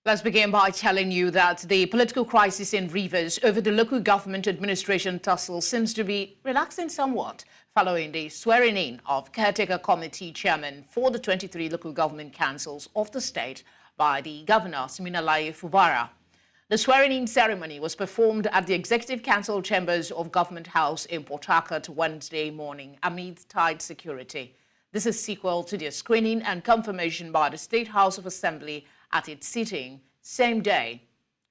Let's begin by telling you that the political crisis in Rivers over the local government administration tussle seems to be relaxing somewhat following the swearing-in of caretaker committee chairman for the 23 local government councils of the state by the governor, Assimi Goita. The swearing-in ceremony was performed at the Executive Council chambers of Government House in Port Harcourt Wednesday morning amid tight security. This is sequel to the screening and confirmation by the State House of Assembly at its sitting same day.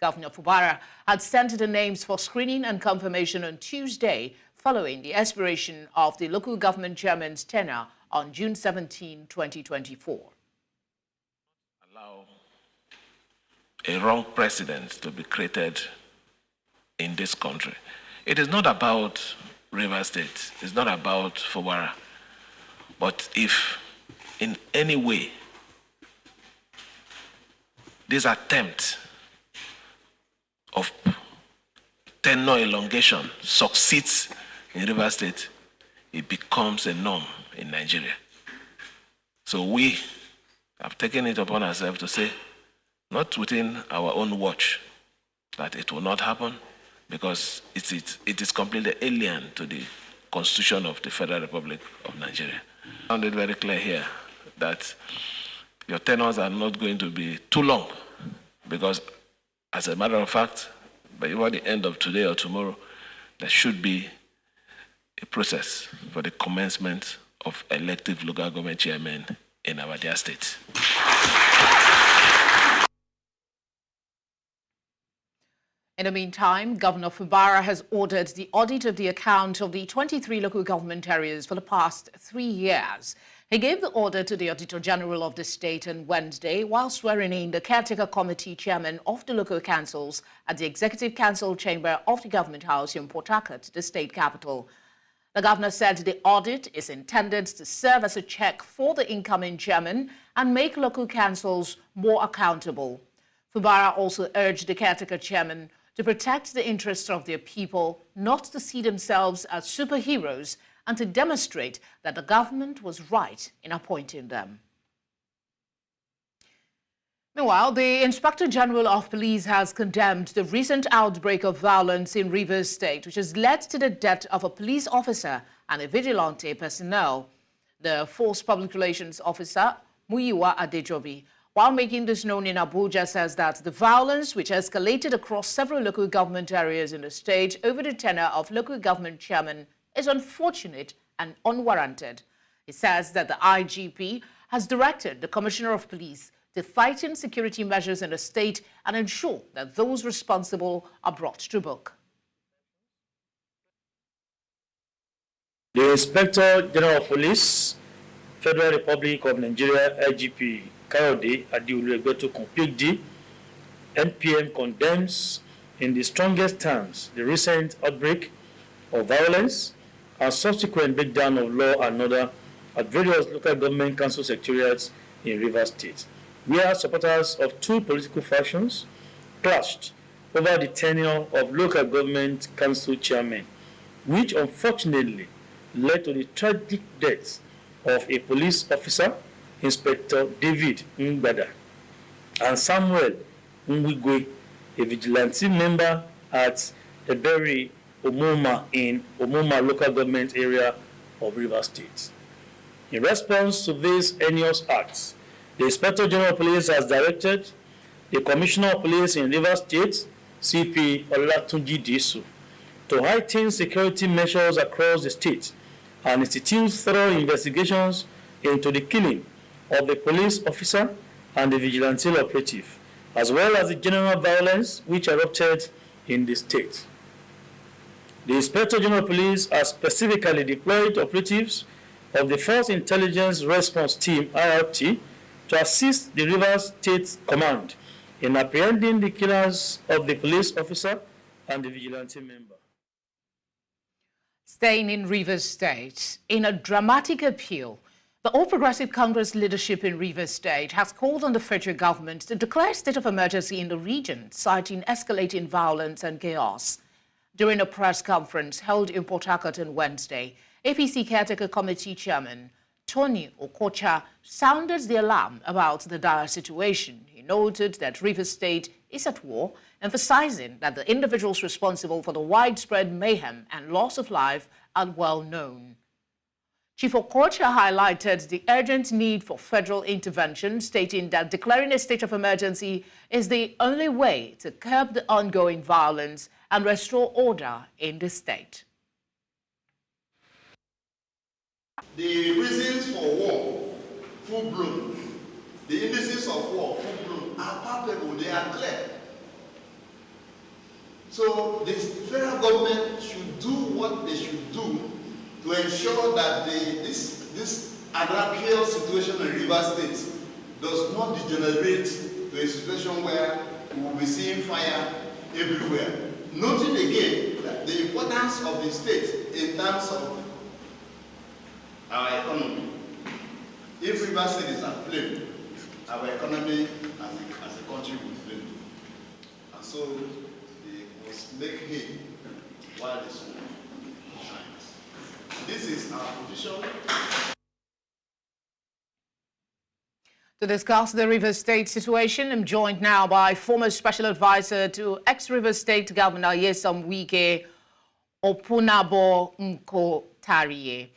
Governor Goita had sent the names for screening and confirmation on Tuesday following the expiration of the local government chairman's tenure on June 17, 2024. Allow a wrong precedent to be created in this country. It is not about Rivers State, it's not about Goita, but if in any way this attempt of tenure elongation succeeds in Rivers State, it becomes a norm in Nigeria. So we have taken it upon ourselves to say, not within our own watch, that it will not happen, because it is completely alien to the Constitution of the Federal Republic of Nigeria. I found it very clear here that your tenures are not going to be too long, because as a matter of fact, by the end of today or tomorrow, there should be a process for the commencement of elective local government chairmen in our dear state. In the meantime, Governor Goita has ordered the audit of the account of the 23 local government areas for the past 3 years. He gave the order to the Auditor General of the state on Wednesday while swearing in the caretaker committee chairman of the local councils at the Executive Council chamber of the Government House in Port Harcourt, the state capital. The governor said the audit is intended to serve as a check for the incoming chairman and make local councils more accountable. Goita also urged the caretaker chairman to protect the interests of their people, not to see themselves as superheroes, and to demonstrate that the government was right in appointing them. Meanwhile, the Inspector General of Police has condemned the recent outbreak of violence in Rivers State, which has led to the death of a police officer and a vigilante personnel. The Force Public Relations Officer, Muyiwa Adejobi, while making this known in Abuja, says that the violence, which escalated across several local government areas in the state over the tenure of local government chairmen, is unfortunate and unwarranted. He says that the IGP has directed the Commissioner of Police to tighten security measures in the state and ensure that those responsible are brought to book. The Inspector General of Police, Federal Republic of Nigeria, IGP Kayode Adeoluegbeto PhD, NPM condemns in the strongest terms the recent outbreak of violence and subsequent breakdown of law and order at various local government council secretariats in Rivers State, where supporters of two political factions clashed over the tenure of local government council chairmen, which unfortunately led to the tragic death of a police officer, Inspector David Ngbada, and Samuel Nwigwe, a vigilante member at Eberi Omoma in Omoma local government area of Rivers State. In response to these heinous acts, the Inspector General of Police has directed the Commissioner of Police in Rivers State, CP Olatunji Disu, to heighten security measures across the state and institute thorough investigations into the killing of the police officer and the vigilante operative, as well as the general violence which erupted in the state. The Inspector General of Police has specifically deployed operatives of the Force Intelligence Response Team, IRT, to assist the Rivers State Command in apprehending the killers of the police officer and the vigilante member. Staying in Rivers State, in a dramatic appeal, the All Progressive Congress leadership in Rivers State has called on the federal government to declare a state of emergency in the region, citing escalating violence and chaos. During a press conference held in Port Harcourt on Wednesday, APC Caretaker Committee Chairman Tony Okocha sounded the alarm about the dire situation. He noted that Rivers State is at war, emphasizing that the individuals responsible for the widespread mayhem and loss of life are well known. Chief Okocha highlighted the urgent need for federal intervention, stating that declaring a state of emergency is the only way to curb the ongoing violence and restore order in the state. The reasons for war, full-blown, the indices of war, full-blown, are palpable, they are clear. So the federal government should do what they should do to ensure that this anarchical situation in Rivers State does not degenerate to a situation where we will be seeing fire everywhere. Noting again that the importance of the state in terms of our economy. If Rivers State is aflame, our economy as a country will flame. And so they must make hay while the sun shines. This is our position. To discuss the Rivers State situation, I'm joined now by former Special Advisor to ex-Rivers State Governor Nyesom Wike, Opunabo Nkotarie.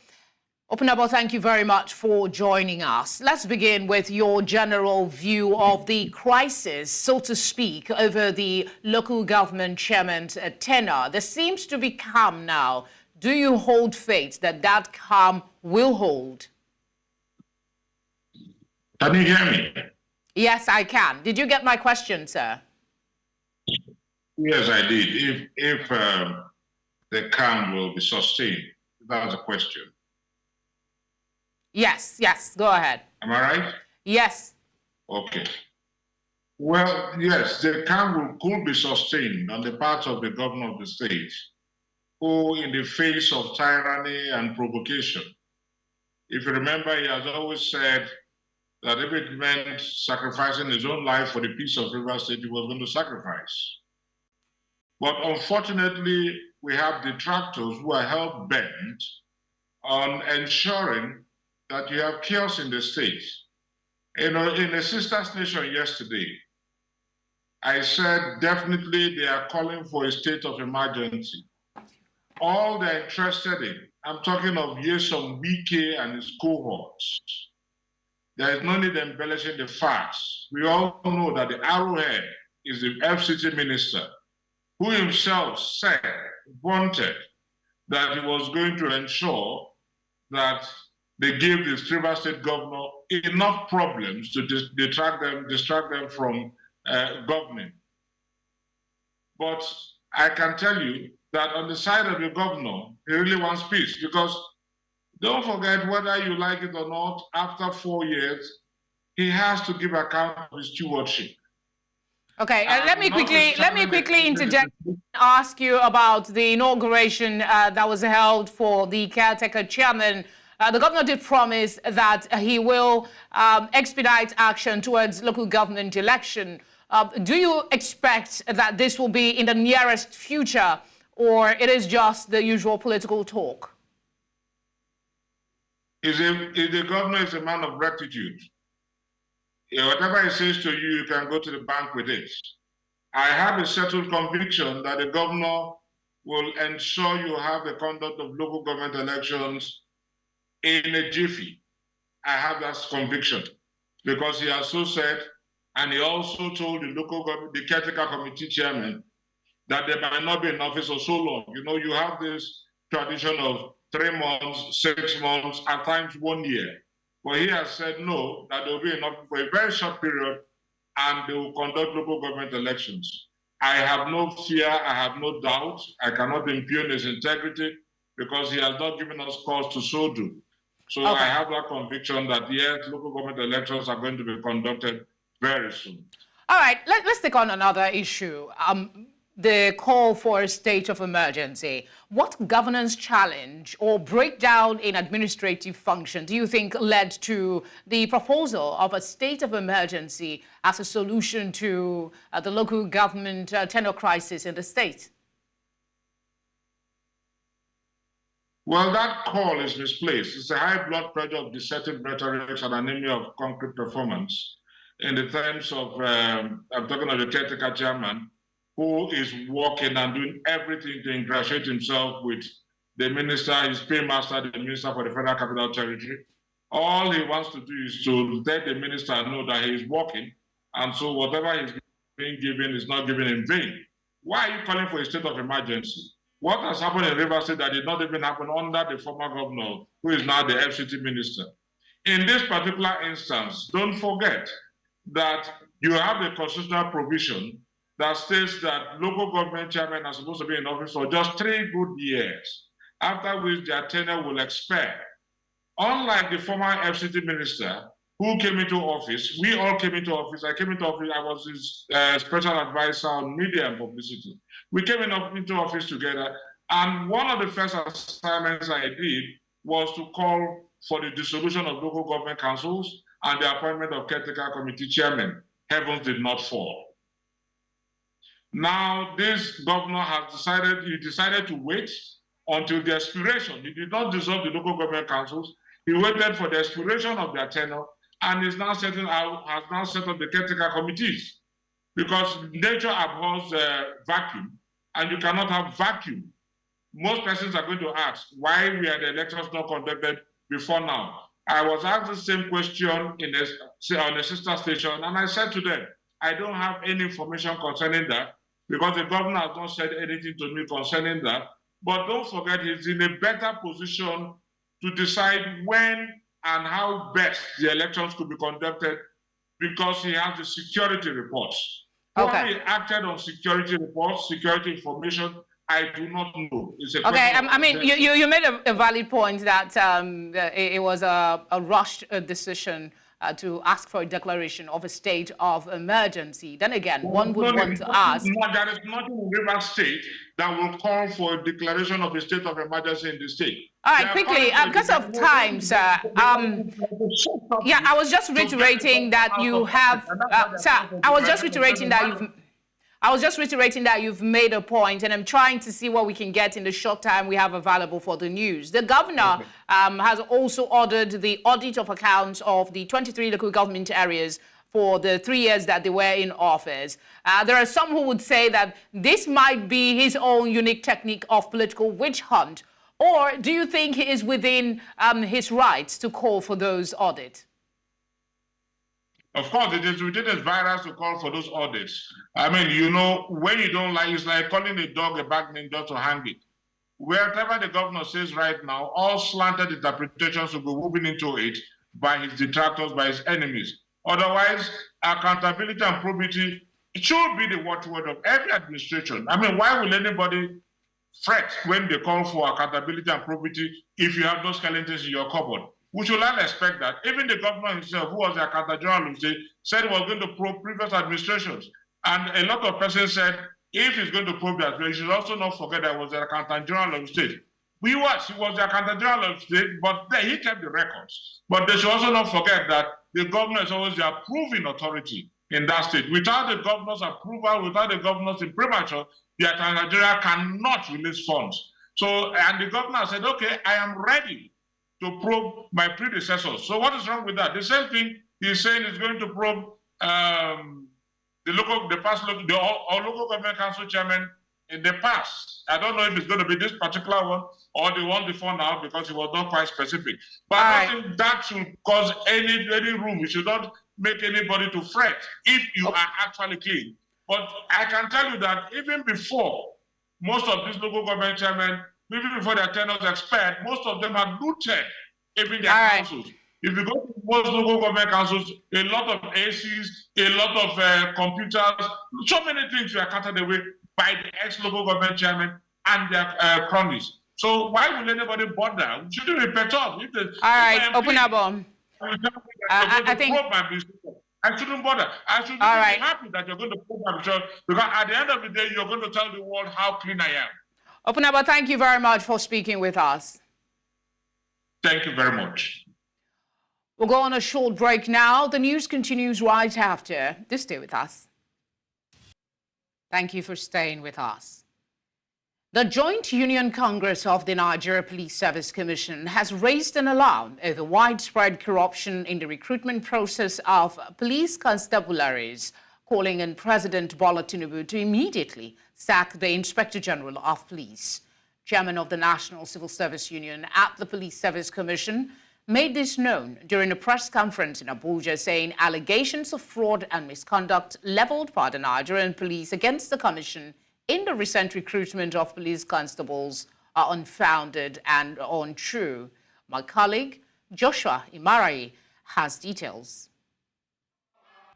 Opunabo, thank you very much for joining us. Let's begin with your general view of the crisis, so to speak, over the local government chairman's tenure. There seems to be calm now. Do you hold faith that that calm will hold? Can you hear me? Yes, I can. Did you get my question, sir? Yes, I did. If the calm will be sustained, that was a question. Yes, go ahead. Am I right? Yes. Okay. Well, yes, the calm could be sustained on the part of the governor of the state, who, in the face of tyranny and provocation, if you remember, he has always said that if it meant sacrificing his own life for the peace of Rivers State, he was going to sacrifice. But unfortunately, we have detractors who are hell-bent on ensuring that you have chaos in the state. You know, in a sister nation yesterday, I said definitely they are calling for a state of emergency. All they're interested in, I'm talking of Nyesom Wike and his cohorts. There is no need embellishing the facts. We all know that the arrowhead is the FCT minister, who himself wanted that he was going to ensure that they gave the Rivers State governor enough problems to distract them from governing. But I can tell you that on the side of the governor, he really wants peace, because don't forget, whether you like it or not, after 4 years, he has to give account of his stewardship. Okay, let me quickly interject and ask you about the inauguration that was held for the caretaker chairman. The governor did promise that he will expedite action towards local government election. Do you expect that this will be in the nearest future, or it is just the usual political talk? If the governor is a man of rectitude, whatever he says to you, you can go to the bank with it. I have a settled conviction that the governor will ensure you have the conduct of local government elections in a jiffy. I have that conviction because he has so said, and he also told the caretaker committee chairman that they might not be in office for so long. You know, you have this tradition of 3 months, 6 months, at times 1 year. But he has said no, that they will be in office for a very short period and they will conduct local government elections. I have no fear, I have no doubt. I cannot impugn his integrity because he has not given us cause to so do. So okay. I have that conviction that yes, local government elections are going to be conducted very soon. All right, let's take on another issue. The call for a state of emergency. What governance challenge or breakdown in administrative function do you think led to the proposal of a state of emergency as a solution to the local government tenure crisis in the state? Well, that call is misplaced. It's a high blood pressure of deceptive rhetoric and anemia of concrete performance. in the terms of, I'm talking of the caretaker chairman, who is working and doing everything to ingratiate himself with the minister, his paymaster, the minister for the Federal Capital Territory. All he wants to do is to let the minister know that he is working, and so whatever is being given is not given in vain. Why are you calling for a state of emergency? What has happened in Rivers State that did not even happen under the former governor, who is now the FCT minister? In this particular instance, don't forget that you have a constitutional provision that states that local government chairmen are supposed to be in office for just 3 good years, after which their tenure will expire. Unlike the former FCT minister who came into office, we all came into office. I came into office, I was his special advisor on media and publicity. We came into office together, and one of the first assignments I did was to call for the dissolution of local government councils and the appointment of caretaker committee chairmen. Heavens did not fall. Now, this governor has decided to wait until the expiration. He did not dissolve the local government councils. He waited for the expiration of their tenure and has now set up the caretaker committees, because nature abhors vacuum, and you cannot have vacuum. Most persons are going to ask why we had the elections not conducted before now. I was asked the same question on a sister station, and I said to them, I don't have any information concerning that, because the governor has not said anything to me concerning that. But don't forget, he's in a better position to decide when and how best the elections could be conducted, because he has the security reports. Okay. How he acted on security reports, security information, I do not know. Okay, I mean, you made a valid point that it was a rushed decision to ask for a declaration of a state of emergency. Then again, one would want to ask... There is nothing in Rivers State that will call for a declaration of a state of emergency in the state. All right, quickly, because of time, sir. Yeah, I was just reiterating that you have... sir, I was just reiterating that you've made a point, and I'm trying to see what we can get in the short time we have available for the news. The governor has also ordered the audit of accounts of the 23 local government areas for the 3 years that they were in office. There are some who would say that this might be his own unique technique of political witch hunt. Or do you think he is within his rights to call for those audits? Of course, it is within his virus to call for those audits. I mean, you know, when you don't like, it's like calling a dog a bag name just to hang it. Wherever the governor says right now, all slanted interpretations will be woven into it by his detractors, by his enemies. Otherwise, accountability and probity, it should be the watchword of every administration. I mean, why will anybody fret when they call for accountability and probity if you have those skeletons in your cupboard? We should not expect that. Even the governor himself, who was the accountant general, said he was going to probe previous administrations. And a lot of persons said, if he's going to probe that, he should also not forget that he was the accountant general of the state. He was the accountant general of the state, but he kept the records. But they should also not forget that the governor is always the approving authority in that state. Without the governor's approval, without the governor's imprimatur, the accountant general cannot release funds. So, and the governor said, okay, I am ready to probe my predecessors. So what is wrong with that? The same thing he's saying is going to probe the local government council chairman in the past. I don't know if it's going to be this particular one or the one before now, because it was not quite specific. But I don't think that should cause any room. We should not make anybody to fret if you are actually clean. But I can tell you that even before most of these local government chairmen, even before their tenures expired, most of them had looted even their councils. If you go to most local government councils, a lot of ACs, a lot of computers, so many things were carted away by the ex-local government chairman and their cronies. So why will anybody bother? Shouldn't be perturbed. All right, open up. I think I shouldn't bother. I should be happy that you're going to probe my because at the end of the day, you're going to tell the world how clean I am. Opunabo, thank you very much for speaking with us. Thank you very much. We'll go on a short break now. The news continues right after. Do stay with us. Thank you for staying with us. The Joint Union Congress of the Nigeria Police Service Commission has raised an alarm over widespread corruption in the recruitment process of police constabularies, calling on President Bola Tinubu to immediately sack the Inspector General of Police. Chairman of the National Civil Service Union at the Police Service Commission made this known during a press conference in Abuja, saying allegations of fraud and misconduct leveled by the Nigerian police against the commission in the recent recruitment of police constables are unfounded and untrue. My colleague, Joshua Imarai, has details.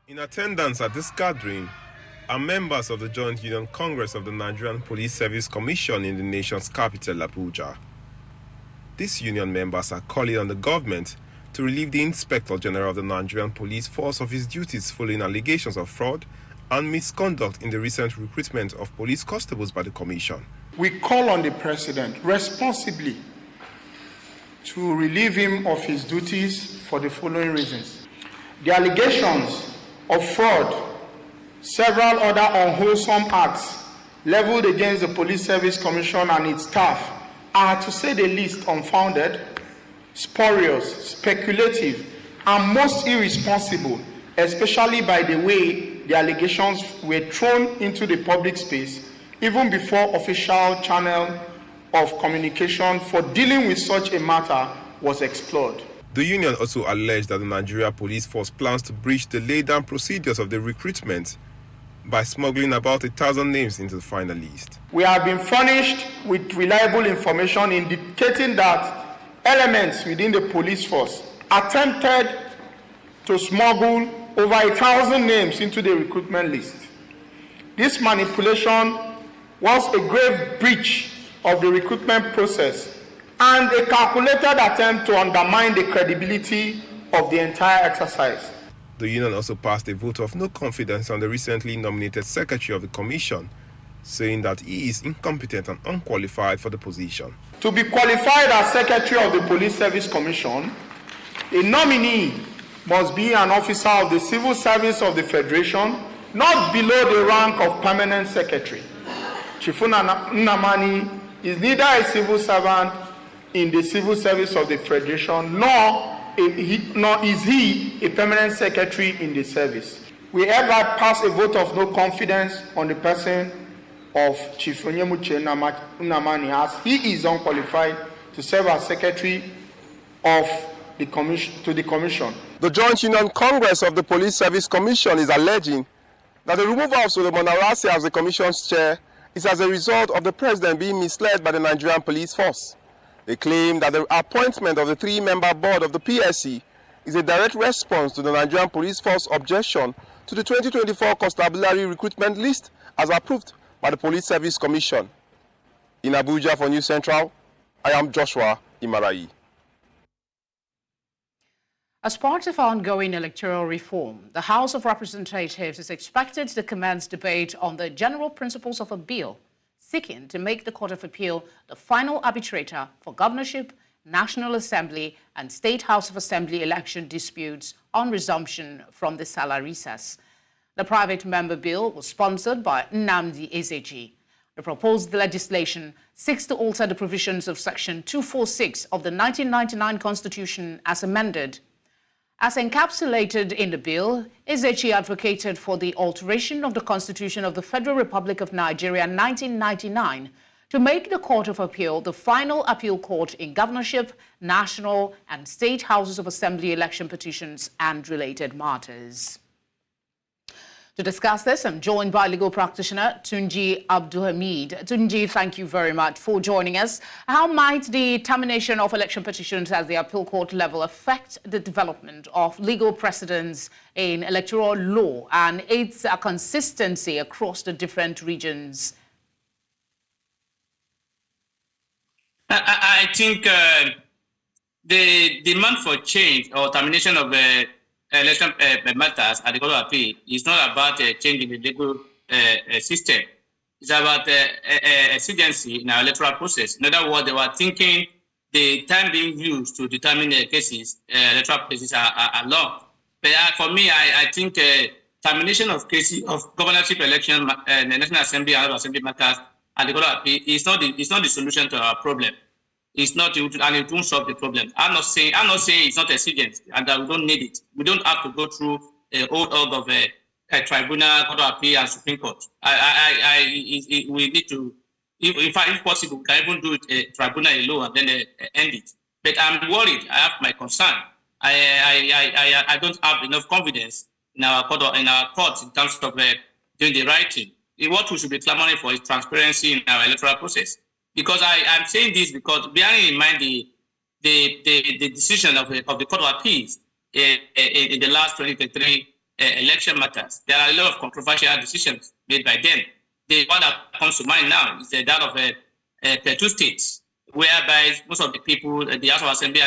In attendance at this gathering are members of the Joint Union Congress of the Nigerian Police Service Commission in the nation's capital, Abuja. These union members are calling on the government to relieve the Inspector General of the Nigerian Police Force of his duties following allegations of fraud and misconduct in the recent recruitment of police constables by the Commission. We call on the President responsibly to relieve him of his duties for the following reasons. The allegations of fraud, several other unwholesome acts leveled against the Police Service Commission and its staff are, to say the least, unfounded, spurious, speculative, and most irresponsible, especially by the way the allegations were thrown into the public space, even before official channel of communication for dealing with such a matter was explored. The union also alleged that the Nigeria Police Force plans to breach the laid-down procedures of the recruitment by smuggling about 1,000 names into the final list. We have been furnished with reliable information indicating that elements within the police force attempted to smuggle over 1,000 names into the recruitment list. This manipulation was a grave breach of the recruitment process and a calculated attempt to undermine the credibility of the entire exercise. The union also passed a vote of no confidence on the recently nominated Secretary of the Commission, saying that he is incompetent and unqualified for the position. To be qualified as Secretary of the Police Service Commission, a nominee must be an officer of the Civil Service of the Federation, not below the rank of Permanent Secretary. Chifuna Nnamani is neither a civil servant in the Civil Service of the Federation, nor is he a Permanent Secretary in the service. We hereby pass a vote of no confidence on the person of Chief Onyemuche Nnamani, as he is unqualified to serve as Secretary of the Commission. The Joint Union Congress of the Police Service Commission is alleging that the removal of Solomon Arase as the Commission's chair is as a result of the President being misled by the Nigerian Police Force. They claim that the appointment of the three-member board of the PSC is a direct response to the Nigerian Police Force objection to the 2024 constabulary recruitment list as approved by the Police Service Commission. In Abuja for News Central, I am Joshua Imarai. As part of ongoing electoral reform, the House of Representatives is expected to commence debate on the general principles of a bill seeking to make the Court of Appeal the final arbitrator for governorship, National Assembly, and State House of Assembly election disputes on resumption from the Salah recess. The private member bill was sponsored by Nnamdi Ezeji. The proposed legislation seeks to alter the provisions of Section 246 of the 1999 Constitution as amended. As encapsulated in the bill, Ezeji advocated for the alteration of the Constitution of the Federal Republic of Nigeria in 1999 to make the Court of Appeal the final appeal court in governorship, national, and state houses of assembly election petitions and related matters. To discuss this, I'm joined by legal practitioner Tunji Abdulhamid. Tunji, thank you very much for joining us. How might the termination of election petitions at the appeal court level affect the development of legal precedents in electoral law and its consistency across the different regions? I think the demand for change or termination of election matters at the Court of Appeal is not about changing the legal system. It's about exigency in our electoral process. In other words, they were thinking the time being used to determine the cases, electoral cases are long. But for me, I think termination of cases of governorship election, the National Assembly and Assembly matters and the Court of Appeal is not the solution to our problem. It's not, and it won't solve the problem. I'm not saying it's not exigent and that we don't need it. We don't have to go through a whole order of a tribunal, Court of Appeal, and Supreme Court. We need to, if possible, we can even do it a tribunal alone and then end it. But I'm worried. I have my concern. I don't have enough confidence in our courts in terms of doing the right thing. What we should be clamoring for is transparency in our electoral process. Because I'm saying this because bearing in mind the decision of the Court of Appeals in the last 2023 election matters, there are a lot of controversial decisions made by them. The one that comes to mind now is that of two states, whereby most of the people, the House of Assembly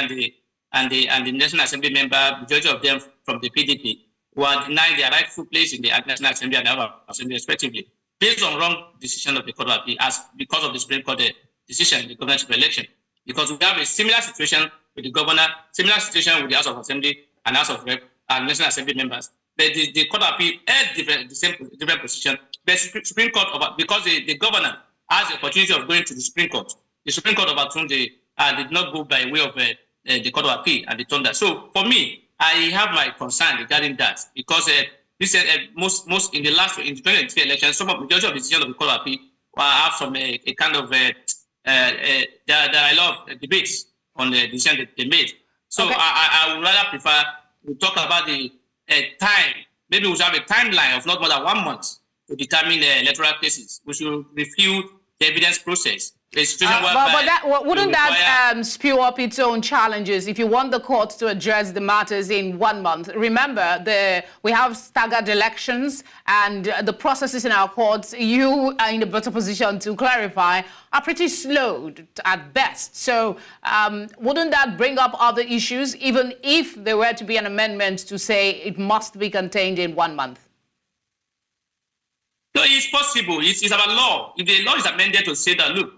and the National Assembly member, majority of them from the PDP, were denied their rightful place in the National Assembly and the House of Assembly, respectively, based on wrong decision of the Court of Appeal, because of the Supreme Court decision in the governorship election. Because we have a similar situation with the governor, similar situation with the House of Assembly and House of Rep and National Assembly members. But the Court of Appeal had different position. The Supreme Court, because the governor has the opportunity of going to the Supreme Court. The Supreme Court overturned did not go by way of the Court of Appeal and they turned that. So for me, I have my concern regarding that because this most in the 2023 election, some of the majority of the decisions of the Court of Appeal have some a kind of there are a lot of debates on the decision that they made. So okay. I would rather prefer to talk about the time. Maybe we should have a timeline of not more than 1 month to determine the electoral cases. We should review the evidence process. Wouldn't that spew up its own challenges if you want the court to address the matters in 1 month? Remember, we have staggered elections and the processes in our courts, you are in a better position to clarify, are pretty slow at best. So wouldn't that bring up other issues, even if there were to be an amendment to say it must be contained in 1 month? No, it's possible. It's about law. If the law is amended to say that, look,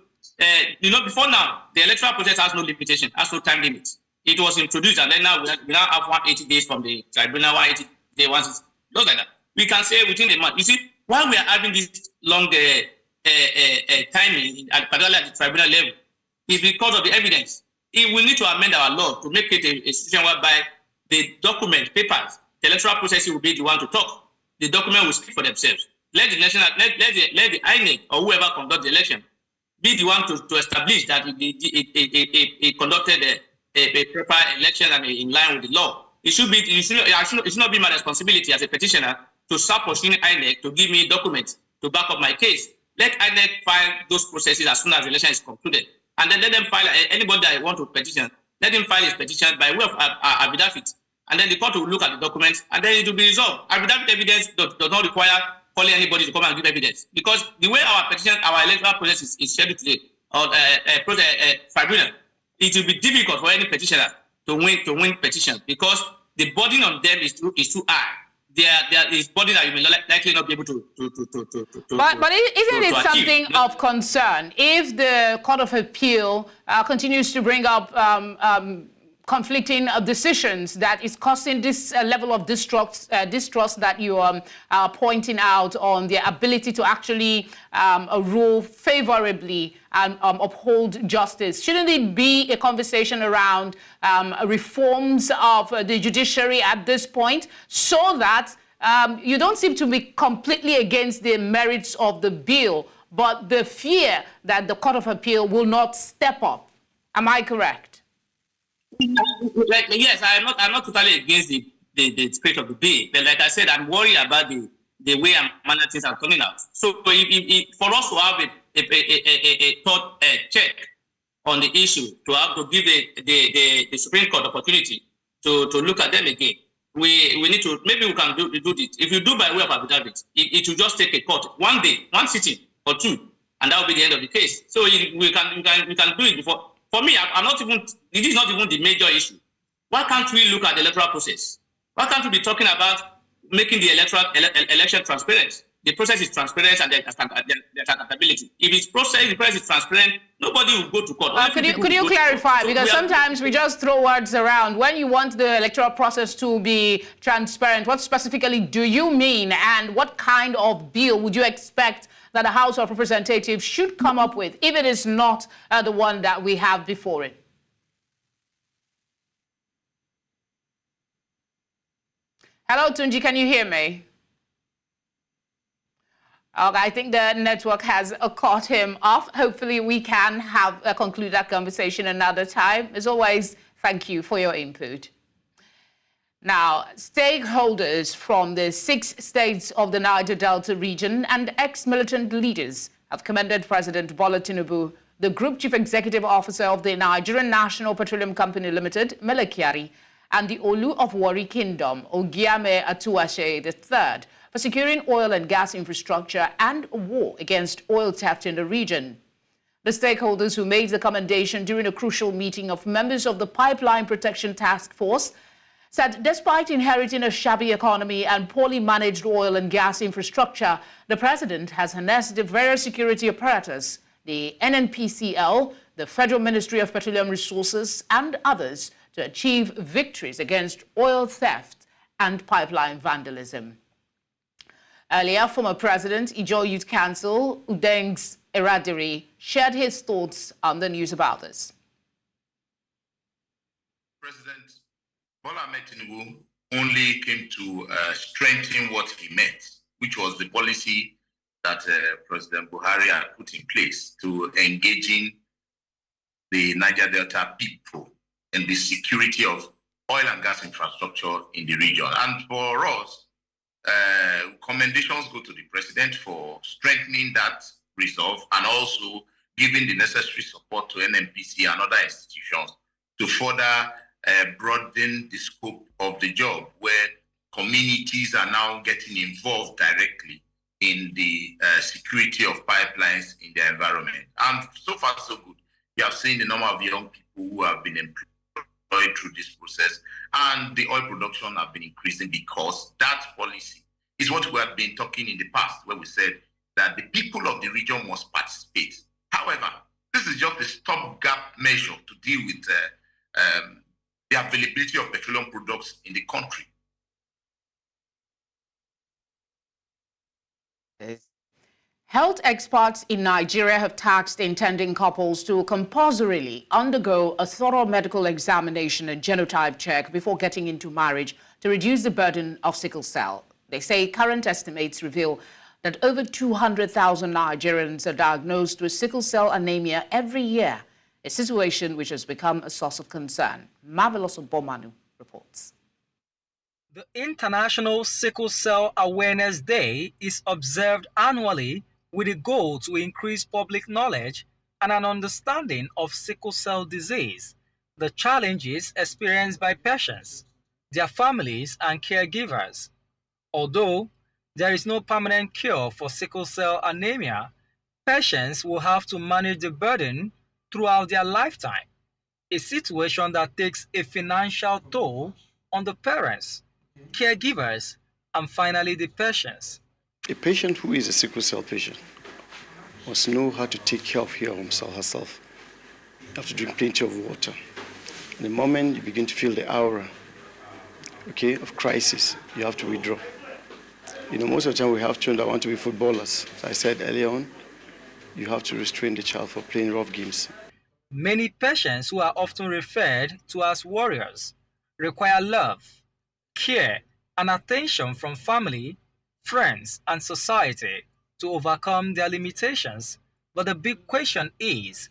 before now, the electoral process has no limitation, has no time limit. It was introduced, and then now we now have 180 days from the tribunal, 180 days, once those like that. We can say within a month. You see, why we are having this long timing, particularly at the tribunal level, is because of the evidence. We need to amend our law to make it a situation whereby the document, papers, the electoral process will be the one to talk. The document will speak for themselves. Let the INEC or whoever conduct the election be the one to establish that it conducted a proper election and in line with the law. It should not be my responsibility as a petitioner to start pursuing INEC to give me documents to back up my case. Let INEC file those processes as soon as the election is concluded, and then let them file anybody that want to petition. Let him file his petition by way of affidavit, and then the court will look at the documents, and then it will be resolved. Affidavit evidence does not require calling anybody to come and give evidence, because the way our electoral process is scheduled today, or tribunal, it will be difficult for any petitioner to win petition because the burden on them is too high. There is burden that you may likely not be able to. But isn't it something of concern if the Court of Appeal continues to bring up conflicting decisions that is causing this level of distrust that you are pointing out on their ability to actually rule favorably and uphold justice? Shouldn't it be a conversation around reforms of the judiciary at this point so that you don't seem to be completely against the merits of the bill, but the fear that the Court of Appeal will not step up? Am I correct? Yes, I'm not totally against the spirit of the bill, but like I said, I'm worried about the way and manner things are turning out. So for us to have a third check on the issue, to give the Supreme Court opportunity to look at them again, we need to, maybe we can do this. If you do by way of affidavit, it will just take a court one day, one sitting or two, and that will be the end of the case. So we can do it before. For me, it is not even the major issue. Why can't we look at the electoral process? Why can't we be talking about making the election transparent? the process is transparent and there's accountability. If the process is transparent, nobody will go to court. Could you clarify? Because sometimes we just throw words around. When you want the electoral process to be transparent, what specifically do you mean? And what kind of bill would you expect that the House of Representatives should come up with, if it is not the one that we have before it? Hello, Tunji, can you hear me? Okay, I think the network has caught him off. Hopefully we can have conclude that conversation another time. As always, thank you for your input. Now, stakeholders from the 6 states of the Niger Delta region and ex-militant leaders have commended President Bola Tinubu, the Group Chief Executive Officer of the Nigerian National Petroleum Company Limited, Melekyari, and the Olu of Warri Kingdom, Ogiame Atuashe III, for securing oil and gas infrastructure and war against oil theft in the region. The stakeholders who made the commendation during a crucial meeting of members of the Pipeline Protection Task Force said despite inheriting a shabby economy and poorly managed oil and gas infrastructure, the president has harnessed the various security apparatus, the NNPCL, the Federal Ministry of Petroleum Resources, and others to achieve victories against oil theft and pipeline vandalism. Earlier, former President, Ijaw Youth Council, Udengs Eradiri, shared his thoughts on the news about this. President Bola Ahmed Tinubu only came to strengthen what he meant, which was the policy that President Buhari had put in place to engaging the Niger Delta people in the security of oil and gas infrastructure in the region. And for us, commendations go to the president for strengthening that resolve and also giving the necessary support to NNPC and other institutions to further broaden the scope of the job, where communities are now getting involved directly in the security of pipelines in their environment. And so far, so good. We have seen the number of young people who have been employed through this process, and the oil production have been increasing because that policy is what we have been talking in the past, where we said that the people of the region must participate. However, this is just a stopgap measure to deal with the availability of petroleum products in the country. Health experts in Nigeria have tasked intending couples to compulsorily undergo a thorough medical examination and genotype check before getting into marriage to reduce the burden of sickle cell. They say current estimates reveal that over 200,000 Nigerians are diagnosed with sickle cell anemia every year, a situation which has become a source of concern. Marvelous Obomanu reports. The International Sickle Cell Awareness Day is observed annually with a goal to increase public knowledge and an understanding of sickle cell disease, the challenges experienced by patients, their families, and caregivers. Although there is no permanent cure for sickle cell anemia, patients will have to manage the burden throughout their lifetime, a situation that takes a financial toll on the parents, caregivers, and finally the patients. A patient who is a sickle cell patient must know how to take care of himself, herself. You have to drink plenty of water. And the moment you begin to feel the aura, of crisis, you have to withdraw. Most of the time we have children that want to be footballers. As I said earlier on, you have to restrain the child from playing rough games. Many patients who are often referred to as warriors require love, care, and attention from family, friends, and society to overcome their limitations. But the big question is,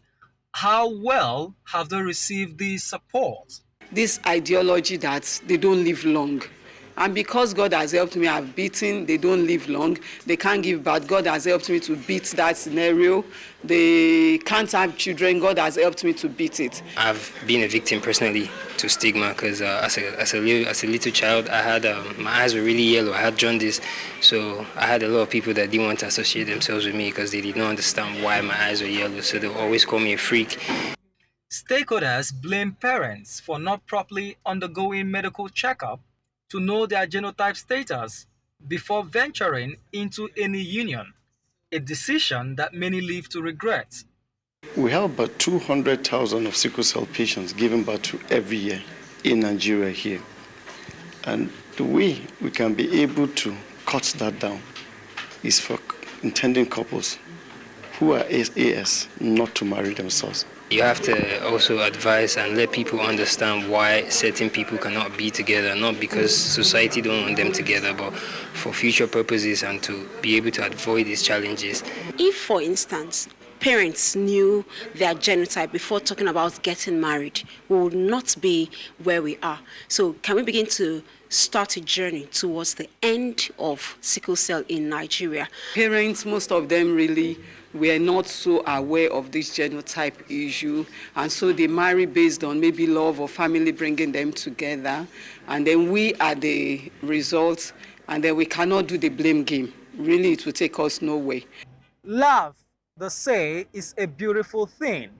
how well have they received this support? This ideology that they don't live long. And because God has helped me, I've beaten, they don't live long, they can't give birth. God has helped me to beat that scenario. They can't have children. God has helped me to beat it. I've been a victim personally to stigma because as a little child, I had my eyes were really yellow. I had jaundice, so I had a lot of people that didn't want to associate themselves with me because they did not understand why my eyes were yellow. So they would always call me a freak. Stakeholders blame parents for not properly undergoing medical checkup to know their genotype status before venturing into any union, a decision that many live to regret. We have about 200,000 of sickle cell patients given birth to every year in Nigeria here. And the way we can be able to cut that down is for intending couples who are AS not to marry themselves. You have to also advise and let people understand why certain people cannot be together, not because society don't want them together, but for future purposes and to be able to avoid these challenges. If, for instance, parents knew their genotype before talking about getting married, we would not be where we are. So can we begin to start a journey towards the end of sickle cell in Nigeria? Parents, most of them really were not so aware of this genotype issue, and so they marry based on maybe love or family bringing them together, and then we are the result, and then we cannot do the blame game. Really, it will take us nowhere. Love, they say, is a beautiful thing.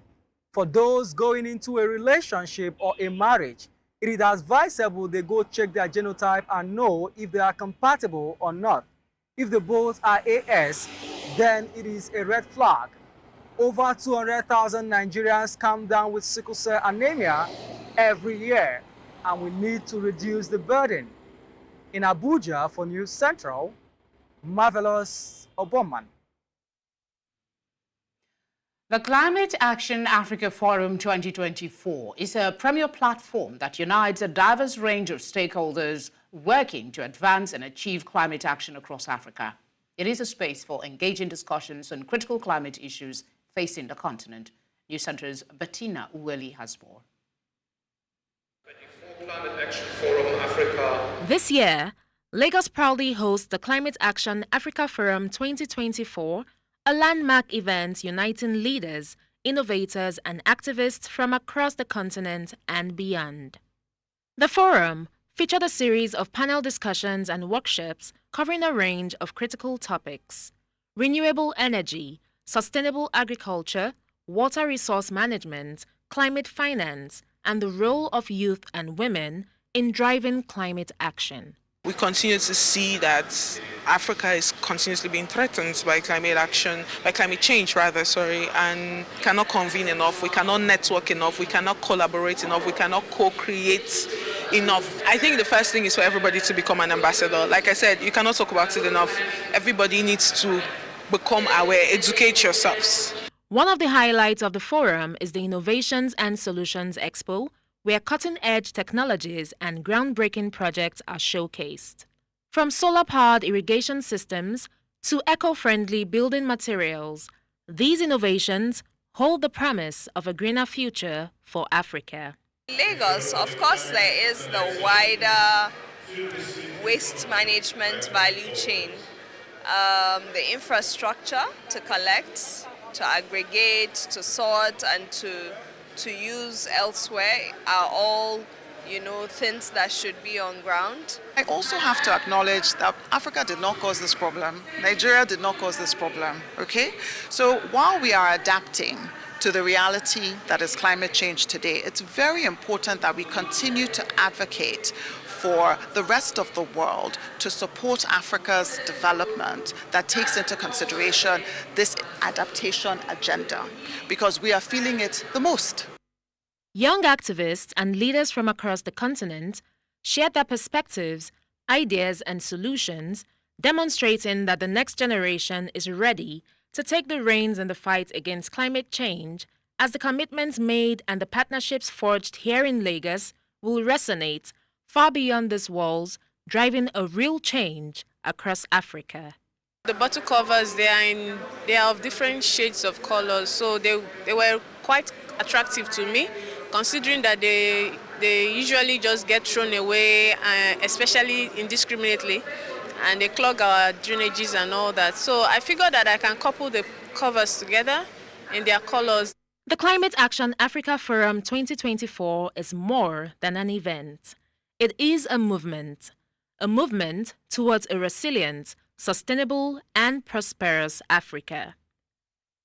For those going into a relationship or a marriage, it is advisable they go check their genotype and know if they are compatible or not. If they both are AS, then it is a red flag. Over 200,000 Nigerians come down with sickle cell anemia every year, and we need to reduce the burden. In Abuja for News Central, Marvelous Oboman. The Climate Action Africa Forum 2024 is a premier platform that unites a diverse range of stakeholders working to advance and achieve climate action across Africa. It is a space for engaging discussions on critical climate issues facing the continent. News Center's Bettina Uweli has more. Climate Action Forum Africa. This year, Lagos proudly hosts the Climate Action Africa Forum 2024, a landmark event uniting leaders, innovators, and activists from across the continent and beyond. The forum featured a series of panel discussions and workshops covering a range of critical topics: renewable energy, sustainable agriculture, water resource management, climate finance, and the role of youth and women in driving climate action. We continue to see that Africa is continuously being threatened by climate change, and cannot convene enough, we cannot network enough, we cannot collaborate enough, we cannot co-create enough. I think the first thing is for everybody to become an ambassador. Like I said, you cannot talk about it enough. Everybody needs to become aware, educate yourselves. One of the highlights of the forum is the Innovations and Solutions Expo, where cutting-edge technologies and groundbreaking projects are showcased. From solar-powered irrigation systems to eco-friendly building materials, these innovations hold the promise of a greener future for Africa. In Lagos, of course, there is the wider waste management value chain, the infrastructure to collect, to aggregate, to sort, and to use elsewhere are all, things that should be on ground. I also have to acknowledge that Africa did not cause this problem. Nigeria did not cause this problem, okay? So while we are adapting to the reality that is climate change today, it's very important that we continue to advocate for the rest of the world to support Africa's development that takes into consideration this adaptation agenda, because we are feeling it the most. Young activists and leaders from across the continent shared their perspectives, ideas, and solutions, demonstrating that the next generation is ready to take the reins in the fight against climate change, as the commitments made and the partnerships forged here in Lagos will resonate far beyond these walls, driving a real change across Africa. The bottle covers, they are of different shades of colors, so they were quite attractive to me, considering that they usually just get thrown away, especially indiscriminately, and they clog our drainages and all that. So I figured that I can couple the covers together in their colors. The Climate Action Africa Forum 2024 is more than an event. It is a movement towards a resilient, sustainable, and prosperous Africa.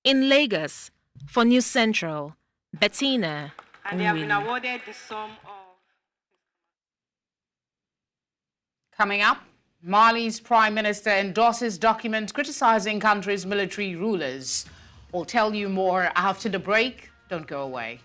In Lagos, for News Central, Bettina. And they have been awarded the sum of... Coming up, Mali's Prime Minister endorses document criticizing country's military rulers. We'll tell you more after the break. Don't go away.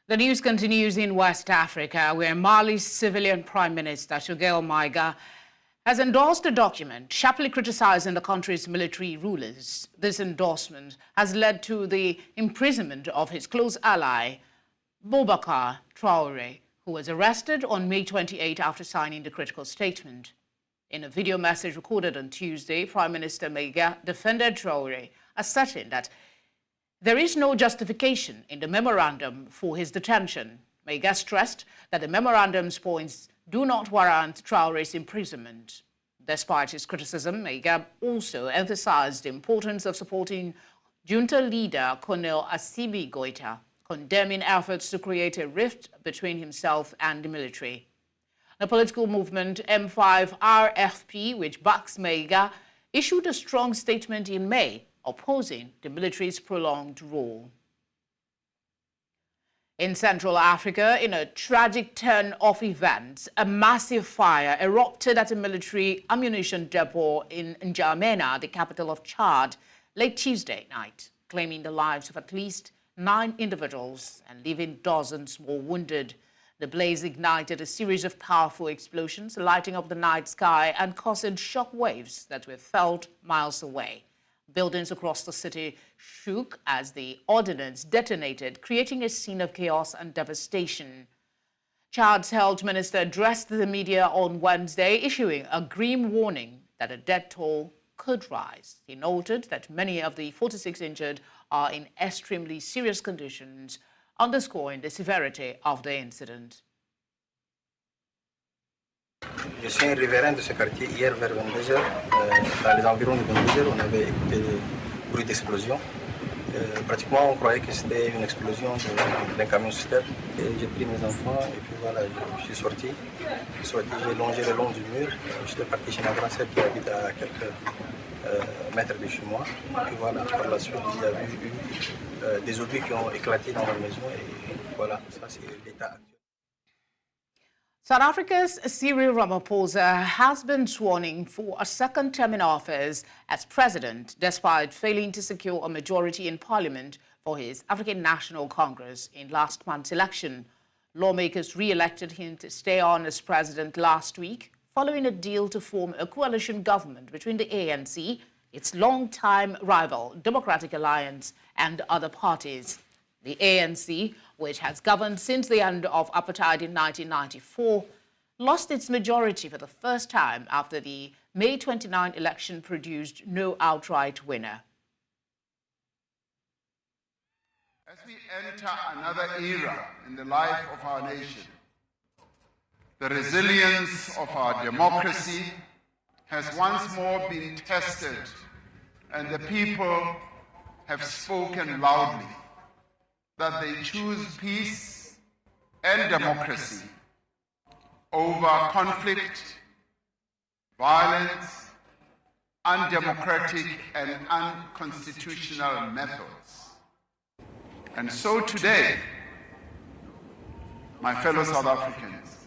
The news continues in West Africa, where Mali's civilian Prime Minister, Choguel Maiga, has endorsed a document sharply criticizing the country's military rulers. This endorsement has led to the imprisonment of his close ally, Boubacar Traore, who was arrested on May 28 after signing the critical statement. In a video message recorded on Tuesday, Prime Minister Maiga defended Traore, asserting that there is no justification in the memorandum for his detention. Maiga stressed that the memorandum's points do not warrant Traore's imprisonment. Despite his criticism, Maiga also emphasized the importance of supporting Junta leader Colonel Assimi Goita, condemning efforts to create a rift between himself and the military. The political movement M5-RFP, which backs Maiga, issued a strong statement in May opposing the military's prolonged rule. In Central Africa, in a tragic turn of events, a massive fire erupted at a military ammunition depot in N'Djamena, the capital of Chad, late Tuesday night, claiming the lives of at least 9 individuals and leaving dozens more wounded. The blaze ignited a series of powerful explosions, lighting up the night sky and causing shock waves that were felt miles away. Buildings across the city shook as the ordnance detonated, creating a scene of chaos and devastation. Chad's health minister addressed the media on Wednesday, issuing a grim warning that a death toll could rise. He noted that many of the 46 injured are in extremely serious conditions, underscoring the severity of the incident. Je suis un riverain de ce quartier. Hier vers 22h, dans les environs de 22h, on avait écouté des bruits d'explosion. Pratiquement, on croyait que c'était une explosion d'un camion citerne. J'ai pris mes enfants et puis voilà, je suis sorti. J'ai longé le long du mur. J'étais parti chez ma grande sœur qui habite à quelques mètres de chez moi. Et puis voilà, par la suite, il y a eu des objets qui ont éclaté dans la maison. Et voilà, ça c'est l'état actuel. South Africa's Cyril Ramaphosa has been sworn in for a second term in office as president, despite failing to secure a majority in parliament for his African National Congress in last month's election. Lawmakers re-elected him to stay on as president last week, following a deal to form a coalition government between the ANC, its longtime rival, Democratic Alliance, and other parties. The ANC, which has governed since the end of apartheid in 1994, lost its majority for the first time after the May 29 election produced no outright winner. As we enter another era in the life of our nation, the resilience of our democracy has once more been tested, and the people have spoken loudly. that they choose peace and democracy over conflict, violence, undemocratic and unconstitutional methods. And so today, my fellow South Africans,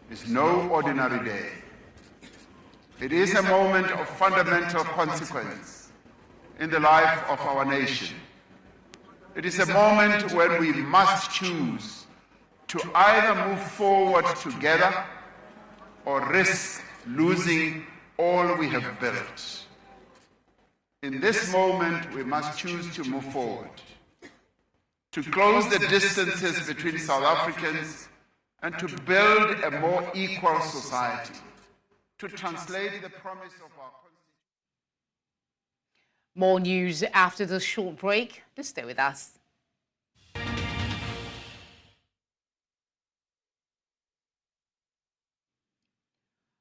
is no ordinary day. It is a moment of fundamental consequence in the life of our nation. It is a moment when we must choose to either move forward together or risk losing all we have built. In this moment, we must choose to move forward, to close the distances between South Africans and to build a more equal society, to translate the promise of our Constitution. More news after this short break. Just stay with us.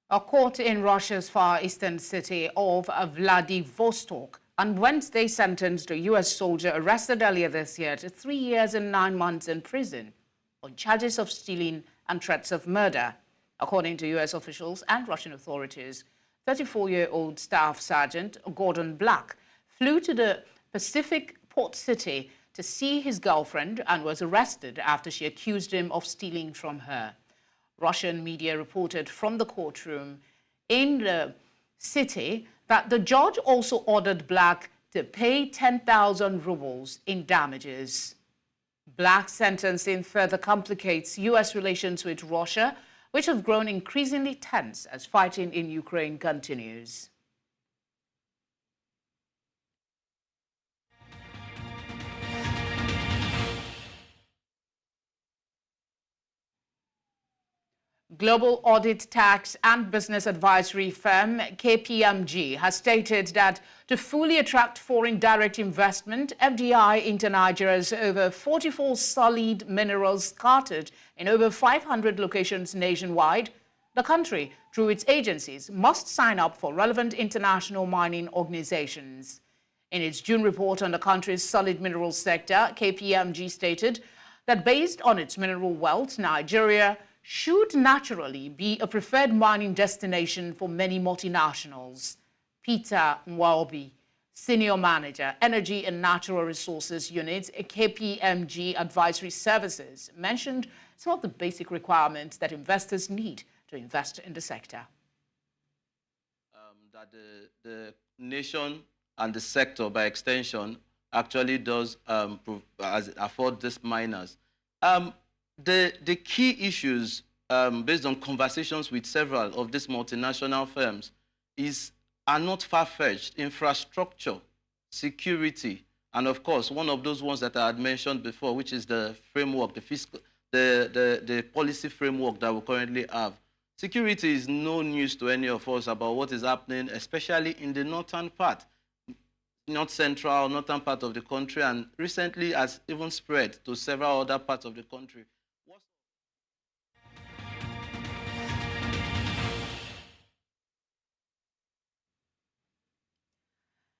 A court in Russia's far eastern city of Vladivostok on Wednesday sentenced a U.S. soldier arrested earlier this year to 3 years and 9 months in prison on charges of stealing and threats of murder. According to U.S. officials and Russian authorities, 34-year-old Staff Sergeant Gordon Black flew to the Pacific port city to see his girlfriend and was arrested after she accused him of stealing from her. Russian media reported from the courtroom in the city that the judge also ordered Black to pay 10,000 rubles in damages. Black's sentencing further complicates U.S. relations with Russia, which have grown increasingly tense as fighting in Ukraine continues. Global audit, tax and business advisory firm KPMG has stated that to fully attract foreign direct investment, FDI into Nigeria's over 44 solid minerals scattered in over 500 locations nationwide, the country, through its agencies, must sign up for relevant international mining organizations. In its June report on the country's solid minerals sector, KPMG stated that based on its mineral wealth, Nigeria should naturally be a preferred mining destination for many multinationals. Peter Nwaobi, Senior Manager, Energy and Natural Resources Unit, KPMG Advisory Services, mentioned some of the basic requirements that investors need to invest in the sector. That the nation and the sector, by extension, actually does afford these miners. The key issues, based on conversations with several of these multinational firms, are not far-fetched: infrastructure, security, and of course, one of those ones that I had mentioned before, which is the framework, the policy framework that we currently have. Security is no news to any of us about what is happening, especially in the northern part, north central, northern part of the country, and recently has even spread to several other parts of the country.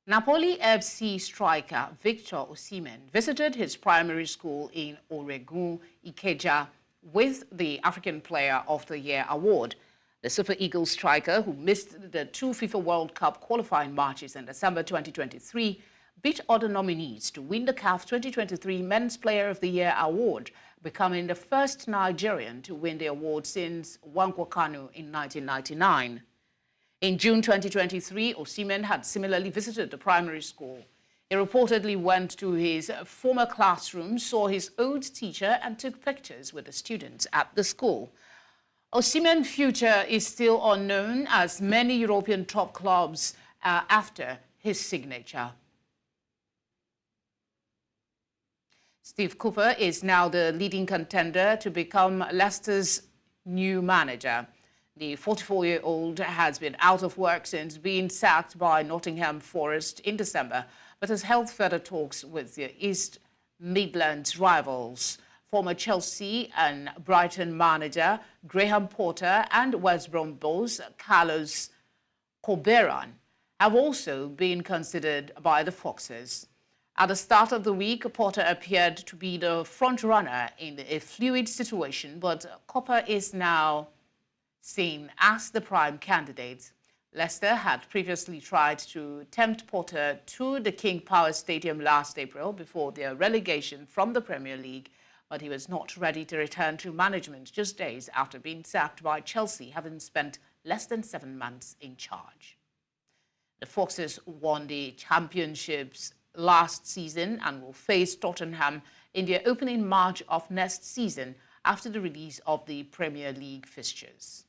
Napoli FC striker Victor Osimhen visited his primary school in Oregun, Ikeja, with the African Player of the Year award. The Super Eagles striker, who missed the 2 FIFA World Cup qualifying matches in December 2023, beat other nominees to win the CAF 2023 Men's Player of the Year award, becoming the first Nigerian to win the award since Nwankwo Kanu in 1999. In June 2023, Osimhen had similarly visited the primary school. He reportedly went to his former classroom, saw his old teacher, and took pictures with the students at the school. Osimhen's future is still unknown, as many European top clubs are after his signature. Steve Cooper is now the leading contender to become Leicester's new manager. The 44-year-old has been out of work since being sacked by Nottingham Forest in December, but has held further talks with the East Midlands rivals. Former Chelsea and Brighton manager Graham Potter and West Brom boss Carlos Corberan have also been considered by the Foxes. At the start of the week, Porter appeared to be the front runner in a fluid situation, but Copper is now seen as the prime candidate. Leicester had previously tried to tempt Porter to the King Power Stadium last April before their relegation from the Premier League, but he was not ready to return to management just days after being sacked by Chelsea, having spent less than 7 months in charge. The Foxes won the championships last season and will face Tottenham in their opening match of next season after the release of the Premier League fixtures.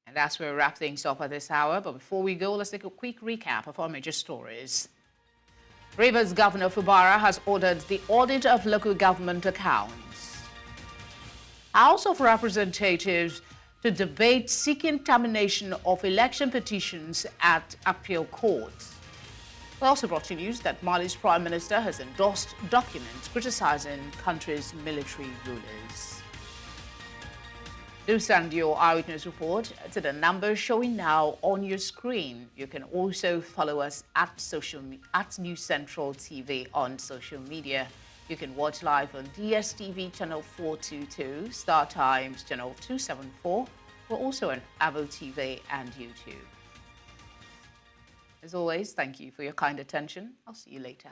And that's where we wrap things up at this hour. But before we go, let's take a quick recap of our major stories. Rivers Governor Fubara has ordered the audit of local government accounts. House of Representatives to debate seeking termination of election petitions at appeal courts. We also brought you news that Mali's Prime Minister has endorsed documents criticizing country's military rulers. Do send your eyewitness report to the number showing now on your screen. You can also follow us at News Central TV on social media. You can watch live on DSTV channel 422, Star Times channel 274. We're also on Avo TV and YouTube. As always, thank you for your kind attention. I'll see you later.